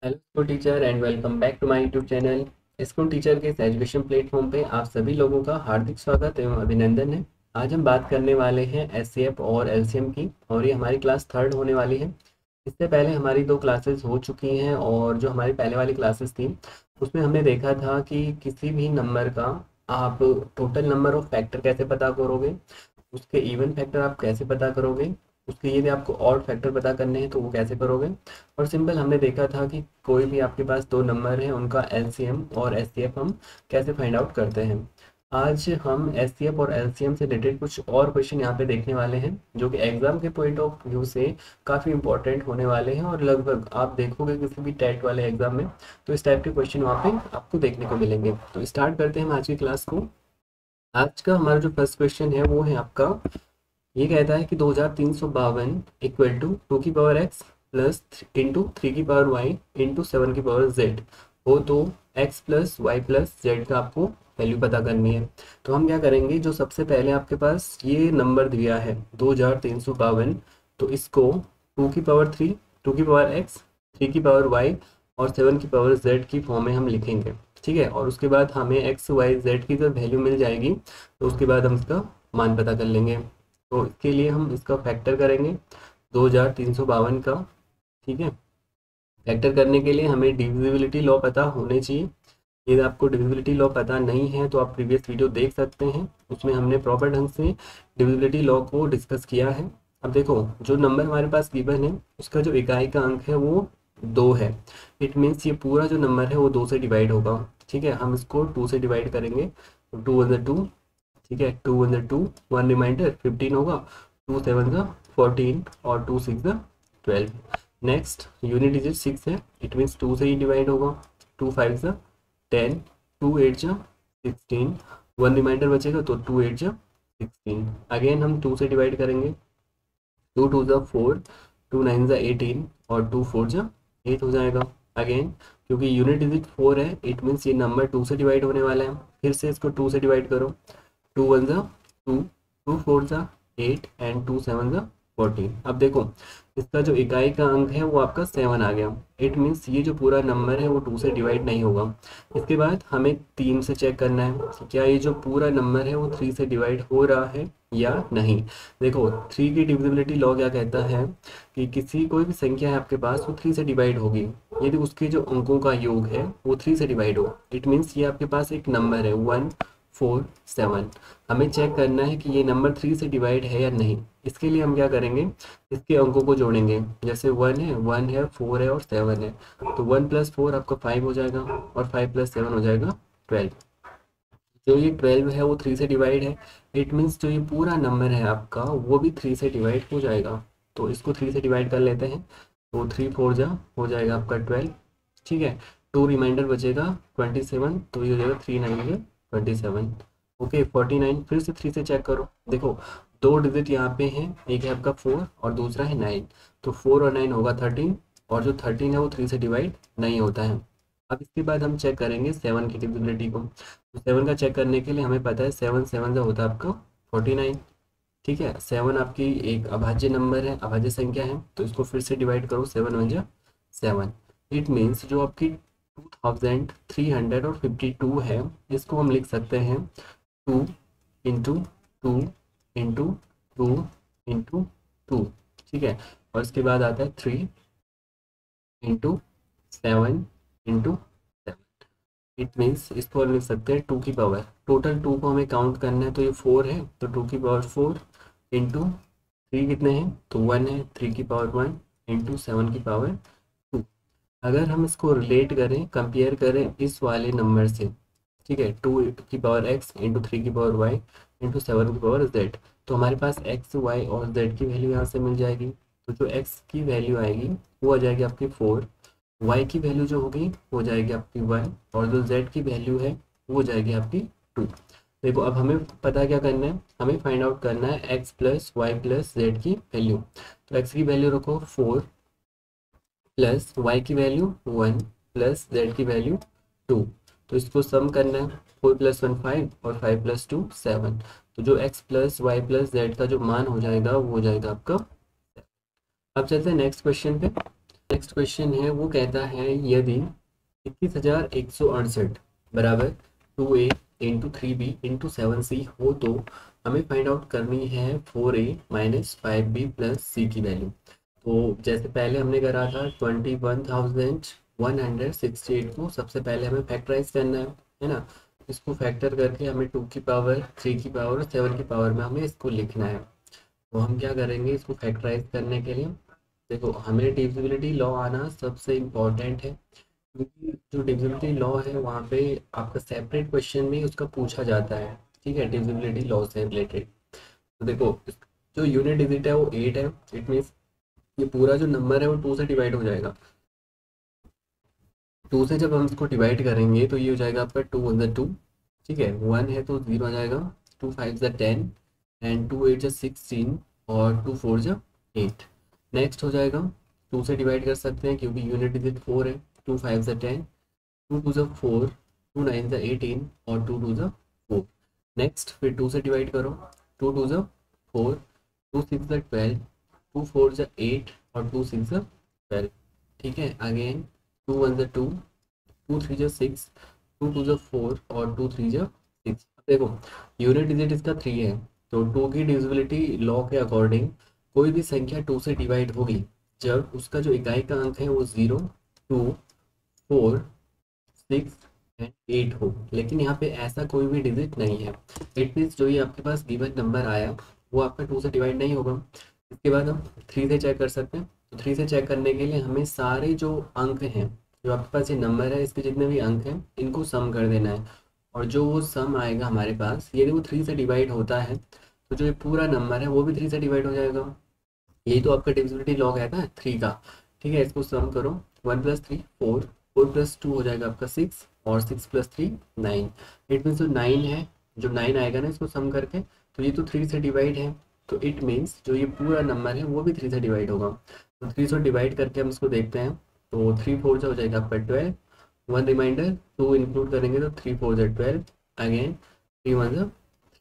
Hello school teacher and welcome back to my YouTube channel. School teacher के इस education platform पे आप सभी लोगों का हार्दिक स्वागत एवं अभिनंदन है। आज हम बात करने वाले हैं एचसीएफ और एलसीएम की, और ये हमारी क्लास थर्ड होने वाली है। इससे पहले हमारी दो क्लासेस हो चुकी हैं, और जो हमारी पहले वाली क्लासेस थी उसमें हमने देखा था कि किसी भी नंबर का आप टोटल नंबर ऑफ फैक्टर कैसे पता करोगे, उसके इवन फैक्टर आप कैसे पता करोगे, उसके यदि आपको ऑड फैक्टर पता करने हैं तो वो कैसे करोगे। और सिंपल हमने देखा था कि कोई भी आपके पास दो नंबर हैं उनका एलसीएम और एचसीएफ हम कैसे फाइंड आउट करते हैं। आज हम एचसीएफ और एलसीएम से रिलेटेड कुछ और क्वेश्चन यहाँ पे देखने वाले हैं, जो कि एग्जाम के पॉइंट ऑफ व्यू से काफ़ी इंपॉर्टेंट होने वाले हैं, और लगभग आप देखोगे किसी भी टेट वाले एग्जाम में तो इस टाइप के क्वेश्चन वहाँ पे आपको देखने को मिलेंगे। तो स्टार्ट करते हैं हम आज की क्लास को। आज का हमारा जो फर्स्ट क्वेश्चन है वो है आपका, ये कहता है कि 2352 इक्वल टू 2 की पावर x प्लस इंटू 3 की पावर y इंटू 7 की पावर z हो तो x plus Y plus Z का आपको वैल्यू पता करनी है। तो हम क्या करेंगे, जो सबसे पहले आपके पास ये नंबर दिया है 2352, तो इसको 2 की पावर 3, 2 की पावर x, 3 की पावर y और 7 की पावर z की फॉर्म में हम लिखेंगे। ठीक है, और उसके बाद हमें x y z की जब वैल्यू मिल जाएगी तो उसके बाद हम इसका मान पता कर लेंगे। तो इसके लिए हम इसका फैक्टर करेंगे 2352 का। ठीक है, फैक्टर करने के लिए हमें डिविजिबिलिटी लॉ पता होने चाहिए। यदि आपको डिविजिबिलिटी लॉ पता नहीं है तो आप प्रीवियस वीडियो देख सकते हैं, उसमें हमने प्रॉपर ढंग से डिविजिबिलिटी लॉ को डिस्कस किया है। अब देखो, जो नंबर हमारे पास गिवन है उसका जो इकाई का अंक है वो 2 है। इट मीन्स ये पूरा जो नंबर है वो 2 से डिवाइड होगा। ठीक है, हम इसको 2 से डिवाइड करेंगे तो 2 वन 2। ठीक है, 2 वन 2, 1 रिमाइंडर 15 होगा, 2 सेवन का 14 और 2 सिक्स का 12। नेक्स्ट यूनिट डिजिट 6 है, इट मीन्स 2 से ही डिवाइड होगा, 2 फाइव का 10, 2 एट जा 16, 1 रिमाइंडर बचेगा तो 2 एट जा 16। अगेन हम 2 से डिवाइड करेंगे, 2 टू जा 4, 2 नाइन जा 18 और 2 फोर जा 8 हो जाएगा। अगेन क्योंकि यूनिट डिजिट 4 है, इट मीन्स ये नंबर 2 से डिवाइड होने वाला है, फिर से इसको 2 से डिवाइड करो, 2 वन जा 2, 2 फोर जा 8 एंड 2 सेवन जा 14। अब देखो, इसका जो इकाई का अंक है वो आपका 7 आ गया। इट मीन्स ये जो पूरा नंबर है वो 2 से डिवाइड नहीं होगा। इसके बाद हमें 3 से चेक करना है कि क्या ये जो पूरा नंबर है वो 3 से डिवाइड हो रहा है या नहीं। देखो, 3 की डिविजिबिलिटी लॉ क्या कहता है कि किसी कोई भी संख्या है आपके पास वो 3 से डिवाइड होगी यदि उसके जो अंकों का योग है वो 3 से डिवाइड हो। इट मीन्स ये आपके पास एक नंबर है 1 4 7। हमें चेक करना है कि ये नंबर 3 से डिवाइड है या नहीं। इसके लिए हम क्या करेंगे, इसके अंकों को जोड़ेंगे। जैसे 1 है 4 है और 7 है, तो 1 प्लस 4 आपका 5 हो जाएगा और 5 प्लस 7 हो जाएगा 12। जो ये 12 है वो 3 से डिवाइड है। इट मीन्स जो ये पूरा नंबर है आपका वो भी 3 से डिवाइड हो जाएगा। तो इसको 3 से डिवाइड कर लेते हैं, तो 3 फोर जा हो जाएगा आपका 12। ठीक है, 2 रिमाइंडर बचेगा 27, तो ये हो जाएगा 3 नाइन 27। ओके, 49 फिर से 3 से चेक करो। देखो, दो डिजिट यहाँ पे हैं, एक है आपका 4 और दूसरा है 9, तो 4 और 9 होगा 13, और जो 13 है वो 3 से डिवाइड नहीं होता है। अब इसके बाद हम चेक करेंगे 7 की डिविजिबिलिटी को। तो 7 का चेक करने के लिए हमें पता है 7 7 का होता है आपका 49। ठीक है, 7 आपकी एक अभाज्य नंबर है, अभाज्य संख्या है, तो इसको फिर से डिवाइड करो, 7 वन जा 7। इट मीन्स जो आपकी 2352 है, इसको हम लिख सकते हैं 2 इंटू 2 इंटू 2 इंटू 2। ठीक है, और इसके बाद आता है 3 इंटू 7 इंटू 7। इट मीन्स इसको हम लिख सकते हैं 2 की पावर, टोटल 2 को हमें काउंट करना है तो ये 4 है, तो 2 की पावर 4 इंटू 3 कितने हैं तो 1 है, 3 की पावर 1 इंटू 7 की पावर 2। अगर हम इसको रिलेट करें, कंपेयर करें इस वाले नंबर से, ठीक है, 2 की पावर x इंटू 3 की पावर y इंटू 7 की पावर z, तो हमारे पास x y और z की वैल्यू यहाँ से मिल जाएगी। तो जो x की वैल्यू आएगी वो आ जाएगी आपकी 4, y की वैल्यू जो होगी वो जाएगी आपकी 1, और जो z की वैल्यू है वो जाएगी आपकी 2। देखो, अब हमें पता क्या करना है, हमें फाइंड आउट करना है x plus Y plus Z की वैल्यू। तो x की वैल्यू रखो 4 प्लस वाई की वैल्यू 1 प्लस जेड की वैल्यू 2। तो इसको सम करना है, 4 प्लस 1 5 और 5 प्लस 2 7। तो जो x plus Y plus Z का जो मान हो जाएगा वो हो जाएगा आपका। अब चलते हैं नेक्स्ट क्वेश्चन पे। नेक्स्ट क्वेश्चन है, वो कहता है यदि 21,168 बराबर 2a into 3b into 7c हो तो हमें फाइंड आउट करनी है 4a minus 5b plus c की वैल्यू। तो जैसे पहले हमने करा था 21,168 को सबसे पहले हमें फैक्टराइज करना है ना। इसको फैक्टर करके हमें 2 की पावर 3 की पावर और 7 की पावर में हमें इसको लिखना है। तो हम क्या करेंगे इसको फैक्टराइज करने के लिए, देखो हमें डिविजिबिलिटी लॉ आना सबसे इम्पोर्टेंट है, क्योंकि जो डिविजिबिलिटी लॉ है वहाँ पे आपका सेपरेट क्वेश्चन में उसका पूछा जाता है। ठीक है, डिविजिबिलिटी लॉ से रिलेटेड। तो देखो जो यूनिट डिजिट है वो 8 है, इट मीन्स ये पूरा जो नंबर है वो 2 से डिवाइड हो जाएगा। 2 से जब हम इसको डिवाइड करेंगे तो ये हो जाएगा आपका 2 वन ज़ा 2। ठीक है, 1 है तो 0 आ जाएगा, 2 5 ज़ा 10 एंड 2 8 ज़ा 16 और 2 4 ज़ा 8। नेक्स्ट हो जाएगा 2 से डिवाइड कर सकते हैं क्योंकि यूनिट डिजिट 4 है, 2 5 ज़ा 10, 2 2 ज़ा 4, 2 9 ज़ा 18 और 2 2 ज़ा 4। नेक्स्ट फिर 2 से डिवाइड करो, 2 2 ज़ा 4, 2 6 ज़ा 12, 2 4 ज़ा 8 और 2 6 ज़ा 12। ठीक है, अगेन 2 1 ज़ा 2, 2 3 ज़ा 6, 2 2 ज़ा 4 और 2 3 ज़ा 6। देखो यूनिट डिजिट इसका 3 है, तो 2 की डिविजिबिलिटी लॉ के अकॉर्डिंग कोई भी संख्या 2 से डिवाइड होगी जब उसका जो इकाई का अंक है वो 0 2 4 6 एंड 8 हो। लेकिन यहाँ पे ऐसा कोई भी डिजिट नहीं है, इट मीन्स जो ये आपके पास गिवन नंबर आया वो आपका 2 से डिवाइड नहीं होगा। इसके बाद हम 3 से चेक कर सकते हैं। तो 3 से चेक करने के लिए हमें सारे जो अंक हैं, जो आपके पास ये नंबर है इसके जितने भी अंक हैं इनको सम कर देना है, और जो वो सम आएगा हमारे पास यदि वो 3 से डिवाइड होता है तो जो ये पूरा नंबर है वो भी 3 से डिवाइड हो जाएगा। यही तो आपका डिविजिबिलिटी लॉ कहता है 3 का। ठीक है, इसको सम करो, 1 + 3 4, 4 + 2 हो जाएगा आपका 6 और 6 + 3 9। इट मीन्स जो 9 है, जो 9 आएगा ना इसको सम करके, तो ये तो 3 से डिवाइड है, तो इट मीन्स जो ये पूरा नंबर है वो भी 3 से डिवाइड होगा। तो 3 से डिवाइड करके हम इसको देखते हैं, तो 3 4 हो जाएगा आपका 12, 1 रिमाइंडर 2 इंक्लूड करेंगे तो 3 4 12, अगेन 3 1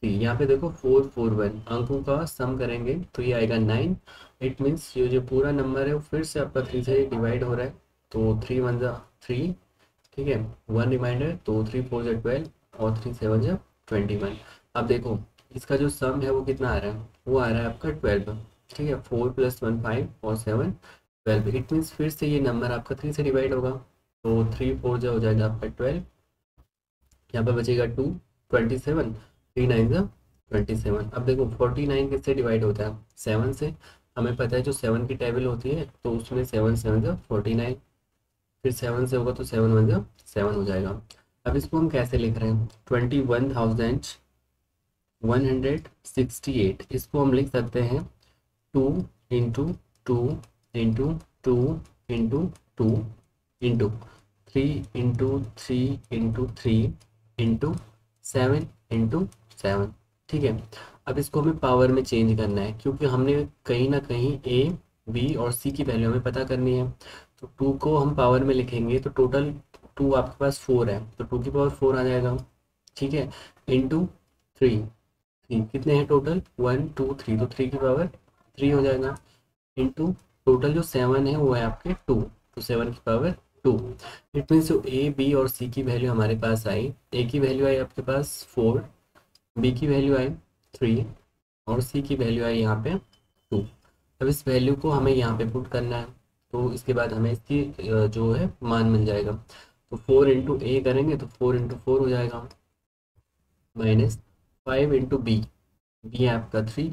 3। यहाँ पे देखो 4 4 1 अंकों का सम करेंगे तो ये आएगा 9। इट मीन्स ये जो पूरा नंबर है वो फिर से आपका 3 से डिवाइड हो रहा है, तो 3 1 3। ठीक है, 1 रिमाइंडर तो 3 4 12 और 3 7 21। अब देखो इसका जो सम है वो कितना आ रहा है, वो आ रहा है आपका 12। ठीक है, 4 + 1 5 और 7 12। इट मीन्स फिर से ये नंबर आपका 3 से डिवाइड होगा, तो 3 4 हो जाएगा आपका 12, यहाँ पर बचेगा 2 27, 3 9 27। अब देखो 49 किससे डिवाइड होता है, 7 से। हमें पता है जो 7 की टेबल होती है तो उसमें 7 7 49, फिर 7 से होगा तो 7 1 7 हो जाएगा। अब इसको हम कैसे लिख रहे हैं, 21,168, इसको हम लिख सकते हैं 2 into 2 into 2 into 2 into 3 into 3 into 3 into 7 into 7। ठीक है, अब इसको हमें पावर में चेंज करना है क्योंकि हमने कहीं ना कहीं ए बी और सी की वैल्यू हमें पता करनी है। तो 2 को हम पावर में लिखेंगे तो टोटल 2 आपके पास 4 है, तो 2 की पावर 4 आ जाएगा। ठीक है, इंटू 3, 3 कितने हैं टोटल 1 2 3, तो 3 की पावर 3 हो जाएगा, इंटू टोटल जो 7 है वो है आपके 2, तो 7 की पावर 2। इट मीन्स जो ए बी और सी की वैल्यू हमारे पास आई, ए की वैल्यू आई आपके पास 4, बी की वैल्यू आई 3 और सी की वैल्यू आई यहाँ पे 2। अब इस वैल्यू को हमें यहाँ पे पुट करना है, तो इसके बाद हमें इसकी जो है मान मिल जाएगा। तो 4 इंटू ए करेंगे तो 4 इंटू 4 हो जाएगा, माइनस 5 इंटू बी, बी है आपका 3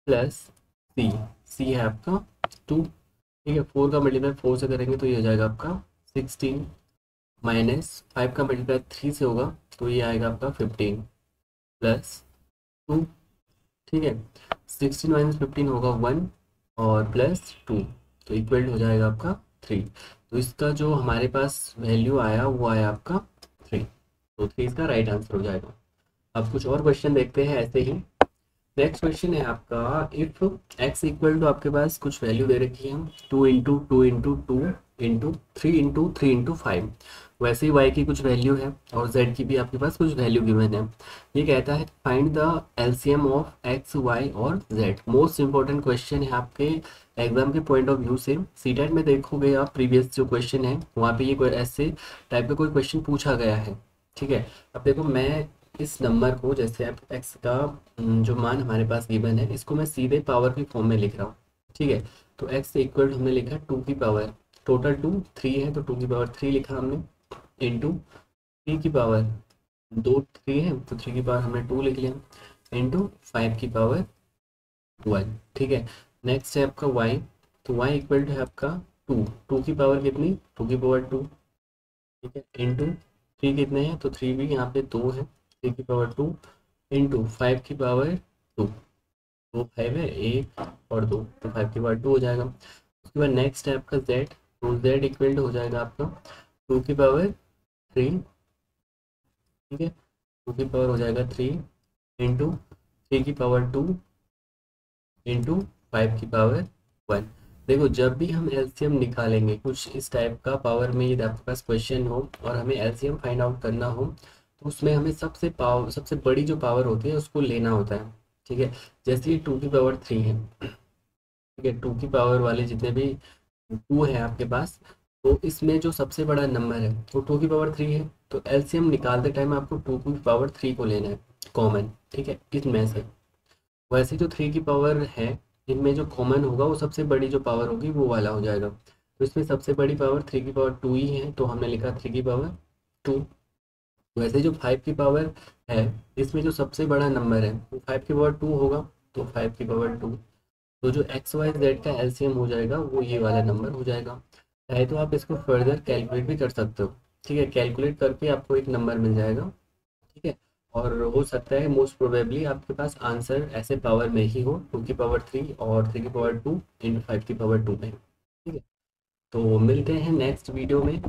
प्लस सी, सी है आपका 2। ठीक है, 4 का मल्टीप्लाई 4 से करेंगे तो ये हो जाएगा आपका 16, माइनस 5 का मल्टीप्लाई 3 से होगा तो ये आएगा आपका 15 प्लस 2। ठीक है, 16 माइनस 15 होगा 1 और प्लस 2, तो इक्वल हो जाएगा आपका 3। तो इसका जो हमारे पास वैल्यू आया वो आया आपका 3, तो 3 इसका राइट आंसर हो जाएगा। अब कुछ और क्वेश्चन देखते हैं ऐसे ही। नेक्स्ट क्वेश्चन है आपका, इफ x इक्वल टू आपके पास कुछ वैल्यू दे रखी है 2 into 2 into 2 into 3 into 3 into 5, वैसे ही y की कुछ वैल्यू है और z की भी आपके पास कुछ वैल्यू गिवन है। ये कहता है find the LCM of x y और z। मोस्ट इंपॉर्टेंट क्वेश्चन है आपके एग्जाम के पॉइंट ऑफ व्यू से सीटेट में देखोगे आप, प्रीवियस जो क्वेश्चन है वहाँ पे ये कोई ऐसे टाइप का कोई क्वेश्चन पूछा गया है। ठीक है, अब देखो मैं इस नंबर को, जैसे आप एक्स का जो मान हमारे पास गिवन है, इसको मैं सीधे पावर की फॉर्म में लिख रहा हूँ। ठीक है, तो एक्स इक्वल हमने लिखा 2 की पावर, टोटल 2 3 है तो 2 की पावर 3 लिखा हमने, इंटू 3 की पावर, दो 3 है तो 3 की पावर हमने 2 लिख लिया, इंटू 5 की पावर 1। ठीक है, नेक्स्ट है आपका y, तो y इक्वल टू है आपका 2, 2 की पावर कितनी, 2 की पावर 2। ठीक है, इंटू 3 कितने हैं, तो 3 भी यहाँ पे 2 है, 3 की पावर 2, इंटू 5 की पावर 2, 2 5 है, 1 और 2, तो 5 की पावर 2 हो जाएगा। उसके बाद नेक्स्ट है आपका z, तो z इक्वल टू हो जाएगा आपका 2 की पावर 3। ठीक है, 2 की पावर हो जाएगा 3, इंटू 3 की पावर 2, इंटू 5 की पावर 1। देखो जब भी हम एलसीएम निकालेंगे कुछ इस टाइप का पावर में, यदि आपके पास क्वेश्चन हो और हमें एलसीएम फाइंड आउट करना हो, तो उसमें हमें सबसे बड़ी जो पावर होती है उसको लेना होता है। ठीक है, जैसे ये 2 की पावर 3 है। ठीक है, 2 की पावर वाले जितने भी 2 है आपके पास, तो इसमें जो सबसे बड़ा नंबर है वो 2 की पावर 3 है, तो एलसीएम निकालते टाइम आपको 2 की पावर 3 को लेना है कॉमन। ठीक है, इसमें से वैसे जो 3 की पावर है, इनमें जो कॉमन होगा वो सबसे बड़ी जो पावर होगी वो वाला हो जाएगा। तो इसमें सबसे बड़ी पावर 3 की पावर 2 ही है, तो हमने लिखा 3 की पावर 2। वैसे जो 5 की पावर है, इसमें जो सबसे बड़ा नंबर है वो 5 की पावर 2 होगा, तो 5 की पावर 2। तो जो एक्स वाई जेड का एलसीएम हो जाएगा वो ये वाला नंबर हो जाएगा। चाहे तो आप इसको फर्दर कैलकुलेट भी कर सकते हो। ठीक है, कैलकुलेट करके आपको एक नंबर मिल जाएगा। ठीक है, और हो सकता है मोस्ट प्रोबेबली आपके पास आंसर ऐसे पावर में ही हो, 2 की पावर 3 और 3 की पावर 2 इंटू 5 की पावर 2 में। ठीक है, तो मिलते हैं नेक्स्ट वीडियो में।